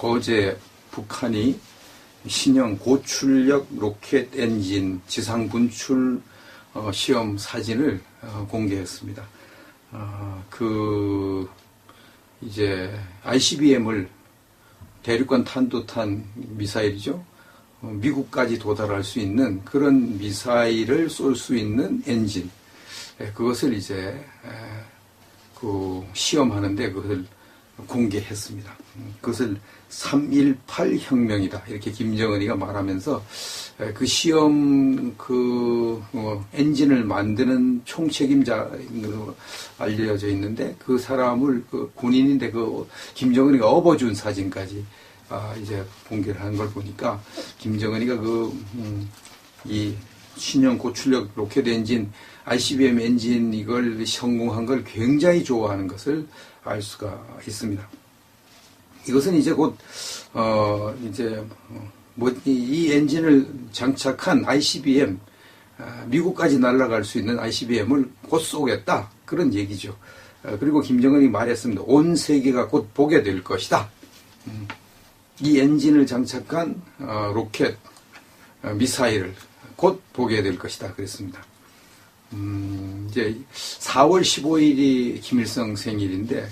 어제 북한이 신형 고출력 로켓 엔진 지상 분출 시험 사진을 공개했습니다. 이제 ICBM을 대륙간 탄도탄 미사일이죠. 미국까지 도달할 수 있는 그런 미사일을 쏠 수 있는 엔진. 그것을 이제 시험하는데 그것을 공개했습니다. 그것을 3.18 혁명이다. 이렇게 김정은이가 말하면서 그 시험 엔진을 만드는 총책임자로 알려져 있는데 그 사람을 군인인데 김정은이가 업어준 사진까지 이제 공개를 한 걸 보니까 김정은이가 이 신형 고출력 로켓 엔진 ICBM 엔진 이걸 성공한 걸 굉장히 좋아하는 것을 알 수가 있습니다. 이것은 이제 곧 이 엔진을 장착한 ICBM 미국까지 날아갈 수 있는 ICBM을 곧 쏘겠다 그런 얘기죠. 그리고 김정은이 말했습니다. 온 세계가 곧 보게 될 것이다. 이 엔진을 장착한 로켓 미사일을 곧 보게 될 것이다 그랬습니다. 이제 4월 15일이 김일성 생일인데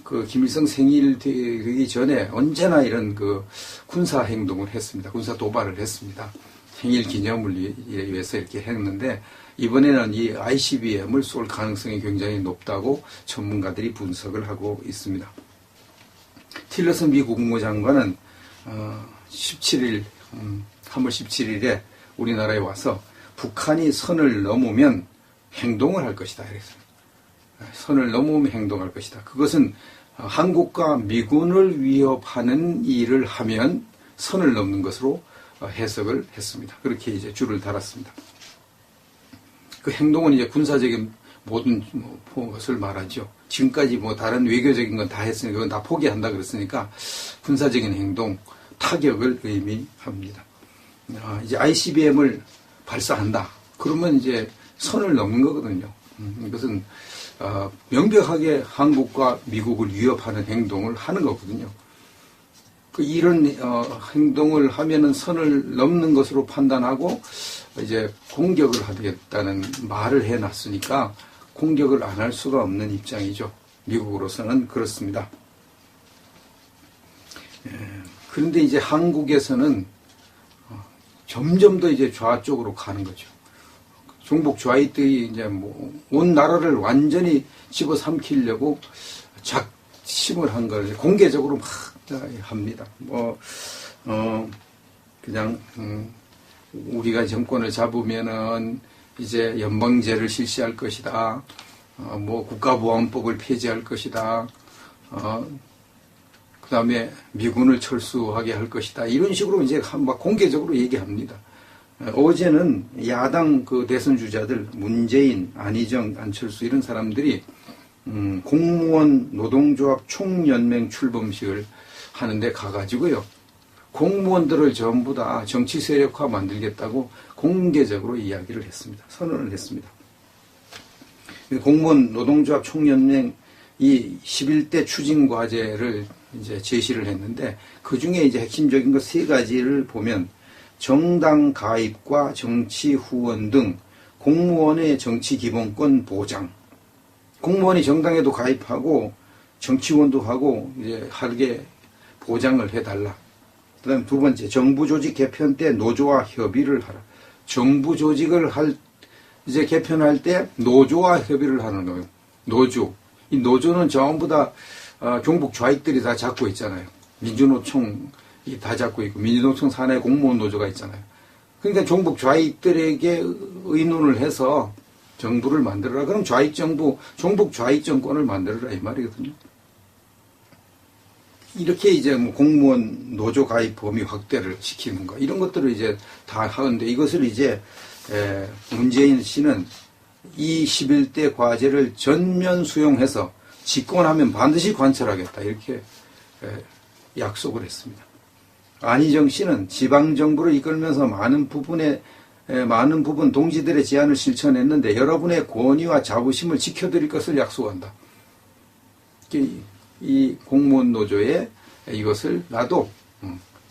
그 김일성 생일 되기 전에 언제나 이런 군사 행동을 했습니다. 군사 도발을 했습니다. 생일 기념을 위해서 이렇게 했는데 이번에는 이 ICBM을 쏠 가능성이 굉장히 높다고 전문가들이 분석을 하고 있습니다. 틸러슨 미 국무장관은 3월 17일에 우리나라에 와서 북한이 선을 넘으면 행동을 할 것이다. 이랬습니다. 선을 넘으면 행동할 것이다. 그것은 한국과 미군을 위협하는 일을 하면 선을 넘는 것으로 해석을 했습니다. 그렇게 이제 줄을 달았습니다. 그 행동은 이제 군사적인 모든 것을 말하죠. 지금까지 다른 외교적인 건 다 했으니까 그건 다 포기한다 그랬으니까 군사적인 행동, 타격을 의미합니다. 이제 ICBM을 발사한다. 그러면 이제 선을 넘는 거거든요. 이것은 명백하게 한국과 미국을 위협하는 행동을 하는 거거든요. 이런 행동을 하면은 선을 넘는 것으로 판단하고 이제 공격을 하겠다는 말을 해놨으니까 공격을 안 할 수가 없는 입장이죠. 미국으로서는 그렇습니다. 그런데 이제 한국에서는 점점 더 이제 좌쪽으로 가는 거죠. 종북 좌익들이 이제 온 나라를 완전히 집어삼키려고 작심을 한 걸 공개적으로 막 합니다. 우리가 정권을 잡으면은 이제 연방제를 실시할 것이다. 국가보안법을 폐지할 것이다. 그 다음에 미군을 철수하게 할 것이다. 이런 식으로 이제 막 공개적으로 얘기합니다. 어제는 야당 대선 주자들, 문재인, 안희정, 안철수 이런 사람들이 공무원 노동조합 총연맹 출범식을 하는데 가가지고요. 공무원들을 전부 다 정치 세력화 만들겠다고 공개적으로 이야기를 했습니다. 선언을 했습니다. 공무원 노동조합 총연맹 이 11대 추진 과제를 이제 제시를 했는데 그 중에 이제 핵심적인 것 세 가지를 보면 정당 가입과 정치 후원 등 공무원의 정치 기본권 보장. 공무원이 정당에도 가입하고 정치 후원도 하고 이제 하게 보장을 해달라. 그다음 두 번째, 정부 조직 개편 때 노조와 협의를 하라. 정부 조직을 이제 개편할 때 노조와 협의를 하는 거예요. 노조. 이 노조는 전부 다 종북 좌익들이 다 잡고 있잖아요. 민주노총이 다 잡고 있고 민주노총 산하에 공무원 노조가 있잖아요. 그러니까 종북 좌익들에게 의논을 해서 정부를 만들어라. 그럼 좌익 정부, 종북 좌익 정권을 만들어라 이 말이거든요. 이렇게 이제 공무원 노조 가입 범위 확대를 시키는 거 이런 것들을 이제 다 하는데 이것을 이제 문재인 씨는 이 11대 과제를 전면 수용해서 집권하면 반드시 관철하겠다 이렇게 약속을 했습니다. 안희정 씨는 지방정부를 이끌면서 많은 부분 동지들의 제안을 실천했는데 여러분의 권위와 자부심을 지켜드릴 것을 약속한다. 이 공무원 노조의 이것을 나도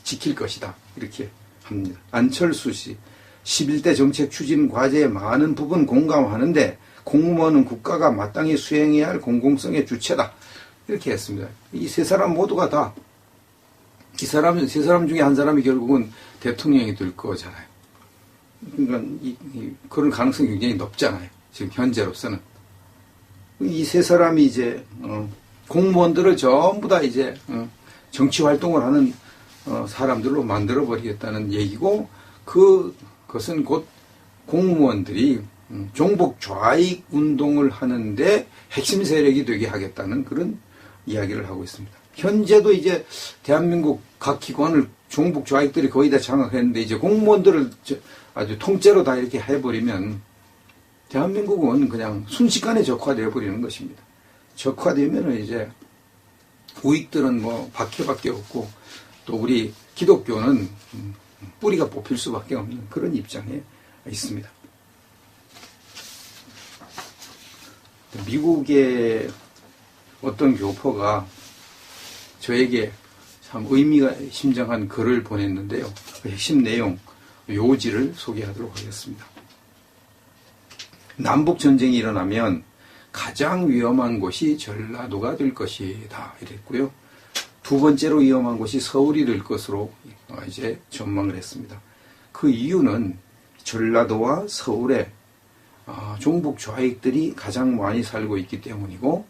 지킬 것이다. 이렇게 합니다. 안철수 씨, 11대 정책 추진 과제의 많은 부분 공감하는데 공무원은 국가가 마땅히 수행해야 할 공공성의 주체다. 이렇게 했습니다. 이 세 사람 모두가 다 세 사람 중에 한 사람이 결국은 대통령이 될 거잖아요. 그러니까 그런 가능성이 굉장히 높잖아요. 지금 현재로서는. 이 세 사람이 이제 공무원들을 전부 다 이제 정치 활동을 하는 사람들로 만들어 버리겠다는 얘기고, 그것은 곧 공무원들이 종북 좌익 운동을 하는데 핵심 세력이 되게 하겠다는 그런 이야기를 하고 있습니다. 현재도 이제 대한민국 각 기관을 종북 좌익들이 거의 다 장악했는데, 이제 공무원들을 아주 통째로 다 이렇게 해버리면 대한민국은 그냥 순식간에 적화되어 버리는 것입니다. 적화되면 이제 우익들은 뭐 박해밖에 없고, 또 우리 기독교는 뿌리가 뽑힐 수밖에 없는 그런 입장에 있습니다. 미국의 어떤 교포가 저에게 참 의미가 심장한 글을 보냈는데요. 그 핵심 내용, 요지를 소개하도록 하겠습니다. 남북전쟁이 일어나면 가장 위험한 곳이 전라도가 될 것이다. 이랬고요. 두 번째로 위험한 곳이 서울이 될 것으로 이제 전망을 했습니다. 그 이유는 전라도와 서울에 종북 좌익들이 가장 많이 살고 있기 때문이고,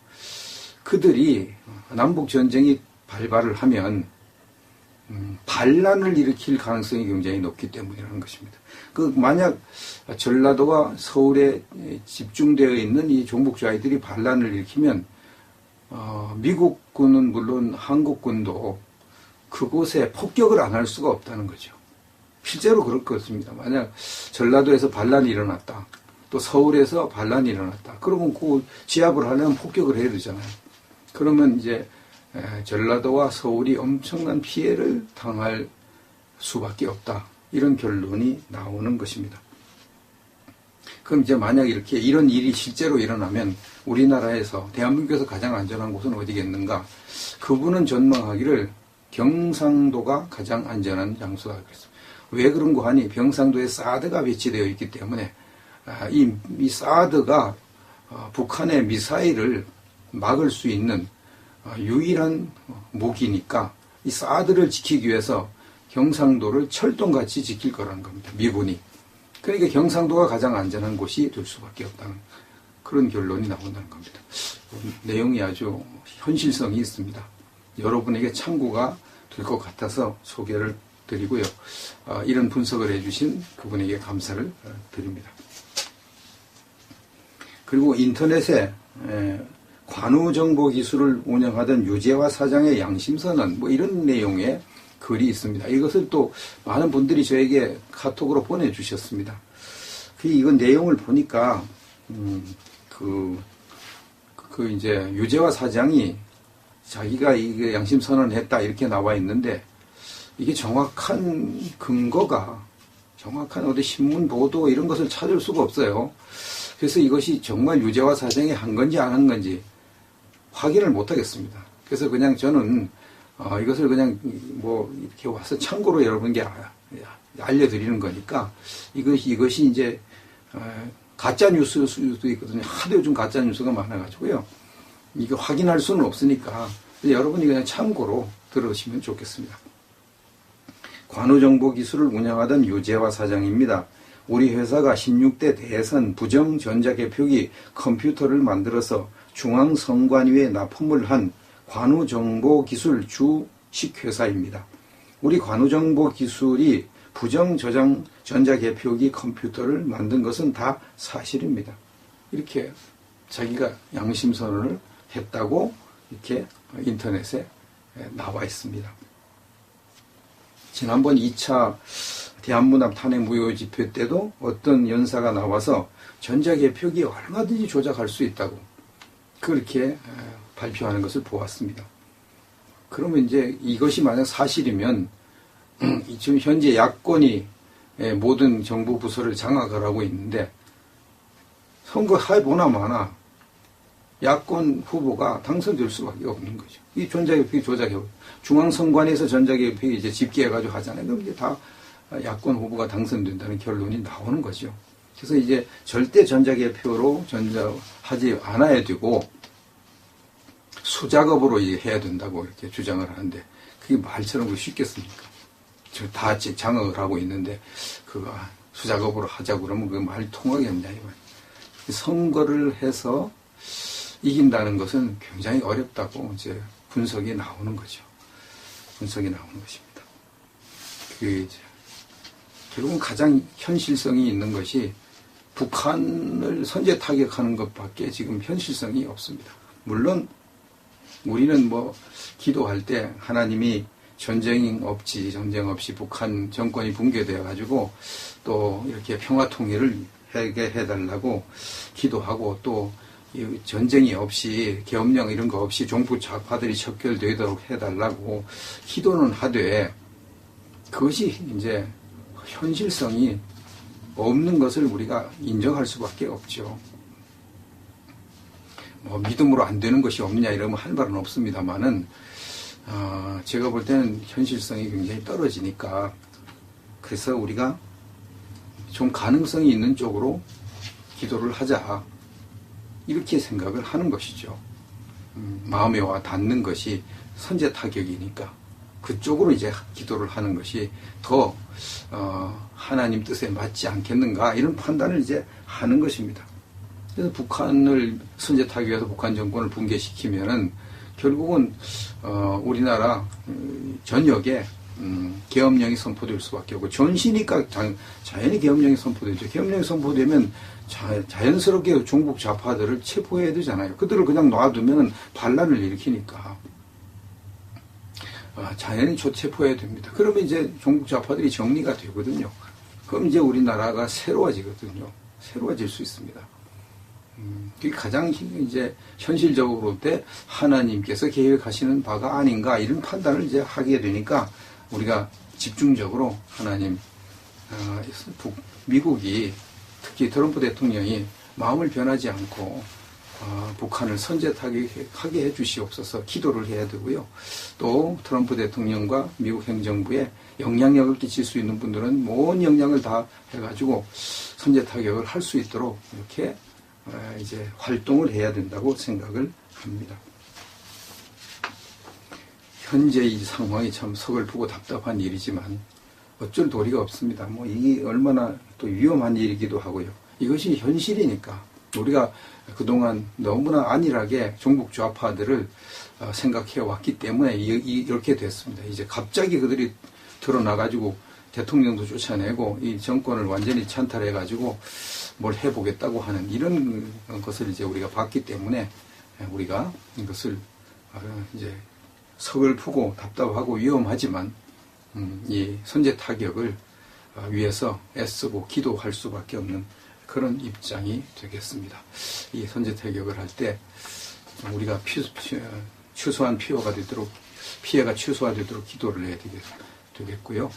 그들이 남북전쟁이 발발을 하면 반란을 일으킬 가능성이 굉장히 높기 때문이라는 것입니다. 만약 전라도와 서울에 집중되어 있는 이 종북 좌익들이 반란을 일으키면 미국군은 물론 한국군도 그곳에 폭격을 안 할 수가 없다는 거죠. 실제로 그럴 것 같습니다. 만약 전라도에서 반란이 일어났다, 또 서울에서 반란이 일어났다, 그러면 그 제압을 하려면 폭격을 해야 되잖아요. 그러면 이제 전라도와 서울이 엄청난 피해를 당할 수밖에 없다. 이런 결론이 나오는 것입니다. 그럼 이제 만약 이렇게 이런 일이 실제로 일어나면 우리나라에서, 대한민국에서 가장 안전한 곳은 어디겠는가? 그분은 전망하기를 경상도가 가장 안전한 장소다 그랬습니다. 왜 그런가 하니 경상도에 사드가 배치되어 있기 때문에 이 사드가 북한의 미사일을 막을 수 있는 유일한 무기니까 이 사드를 지키기 위해서 경상도를 철동같이 지킬 거라는 겁니다. 미군이. 그러니까 경상도가 가장 안전한 곳이 될 수밖에 없다는 그런 결론이 나온다는 겁니다. 내용이 아주 현실성이 있습니다. 여러분에게 참고가 될 것 같아서 소개를 드리고요. 이런 분석을 해주신 그분에게 감사를 드립니다. 그리고 인터넷에 관우정보 기술을 운영하던 유재화 사장의 양심선언, 뭐 이런 내용의 글이 있습니다. 이것을 또 많은 분들이 저에게 카톡으로 보내주셨습니다. 이건 내용을 보니까 이제 유재화 사장이 자기가 이게 양심선언을 했다 이렇게 나와 있는데, 이게 정확한 근거가, 정확한 어디 신문 보도 이런 것을 찾을 수가 없어요. 그래서 이것이 정말 유재화 사장이 한 건지 안 한 건지 확인을 못 하겠습니다. 그래서 그냥 저는 이것을 그냥 뭐 이렇게 와서 참고로 여러분께 알려드리는 거니까, 이것이 이제 가짜 뉴스일 수도 있거든요. 하도 요즘 가짜 뉴스가 많아가지고요. 이거 확인할 수는 없으니까 여러분이 그냥 참고로 들으시면 좋겠습니다. 관우정보 기술을 운영하던 유재화 사장입니다. 우리 회사가 16대 대선 부정 전자개표기 컴퓨터를 만들어서 중앙선관위에 납품을 한 관우정보기술 주식회사입니다. 우리 관우정보기술이 부정 전자개표기 컴퓨터를 만든 것은 다 사실입니다. 이렇게 자기가 양심선언을 했다고 이렇게 인터넷에 나와 있습니다. 지난번 2차 대한문합 탄핵 무효 집회 때도 어떤 연사가 나와서 전자개표기 얼마든지 조작할 수 있다고 그렇게 발표하는 것을 보았습니다. 그러면 이제 이것이 만약 사실이면 지금 현재 야권이 모든 정부 부서를 장악을 하고 있는데, 선거 해보나 마나 야권 후보가 당선될 수밖에 없는 거죠. 이 전자개표 조작해 중앙선관위에서 전자개표 이제 집계해가지고 하잖아요. 그럼 이제 다 야권 후보가 당선된다는 결론이 나오는 거죠. 그래서 이제 절대 전자개표로 하지 않아야 되고 수작업으로 해야 된다고 이렇게 주장을 하는데 그게 말처럼 쉽겠습니까? 저 다 장악을 하고 있는데 그거 수작업으로 하자고 그러면 그 말 통하겠냐 이거. 선거를 해서 이긴다는 것은 굉장히 어렵다고 이제 분석이 나오는 거죠. 분석이 나오는 것입니다. 그게 이제 결국은 가장 현실성이 있는 것이 북한을 선제 타격하는 것밖에 지금 현실성이 없습니다. 물론 우리는 뭐 기도할 때 하나님이 전쟁 없이 북한 정권이 붕괴되어 가지고 또 이렇게 평화 통일을 하게 해달라고 기도하고 또 전쟁이 없이 계엄령 이런 거 없이 종북 좌파들이 척결되도록 해달라고 기도는 하되 그것이 이제 현실성이 없는 것을 우리가 인정할 수밖에 없죠. 뭐 믿음으로 안 되는 것이 없느냐 이러면 할 말은 없습니다만은 제가 볼 때는 현실성이 굉장히 떨어지니까 그래서 우리가 좀 가능성이 있는 쪽으로 기도를 하자 이렇게 생각을 하는 것이죠. 마음에 와 닿는 것이 선제 타격이니까 그쪽으로 이제 기도를 하는 것이 더 하나님 뜻에 맞지 않겠는가 이런 판단을 이제 하는 것입니다. 그래서 북한을 선제 타격해서 북한 정권을 붕괴시키면은 결국은 우리나라 전역에 계엄령이 선포될 수밖에 없고 전시니까 자연히 계엄령이 선포되죠. 계엄령이 선포되면 자연스럽게 종북 좌파들을 체포해야 되잖아요. 그들을 그냥 놔두면 반란을 일으키니까 자연히 체포해야 됩니다. 그러면 이제 종북 좌파들이 정리가 되거든요. 그럼 이제 우리나라가 새로워지거든요. 새로워질 수 있습니다. 그게 가장 이제 현실적으로 때 하나님께서 계획하시는 바가 아닌가 이런 판단을 이제 하게 되니까 우리가 집중적으로 하나님, 미국이 특히 트럼프 대통령이 마음을 변하지 않고 북한을 선제 타격하게 해주시옵소서 기도를 해야 되고요. 또 트럼프 대통령과 미국 행정부에 영향력을 끼칠 수 있는 분들은 모든 영향을 다 해가지고 선제 타격을 할 수 있도록 이렇게 이제 활동을 해야 된다고 생각을 합니다. 현재 이 상황이 참 서글프고 답답한 일이지만 어쩔 도리가 없습니다. 뭐 이게 얼마나 또 위험한 일이기도 하고요. 이것이 현실이니까 우리가 그동안 너무나 안일하게 종북 좌파들을 생각해 왔기 때문에 이렇게 됐습니다. 이제 갑자기 그들이 드러나가지고 대통령도 쫓아내고 이 정권을 완전히 찬탈해가지고 뭘 해보겠다고 하는 이런 것을 이제 우리가 봤기 때문에 우리가 이것을 이제 서글프고 답답하고 위험하지만 이 선제 타격을 위해서 애쓰고 기도할 수밖에 없는 그런 입장이 되겠습니다. 이 선제 타격을 할 때 우리가 최소한 피해가 최소화되도록 기도를 해야 되겠고요.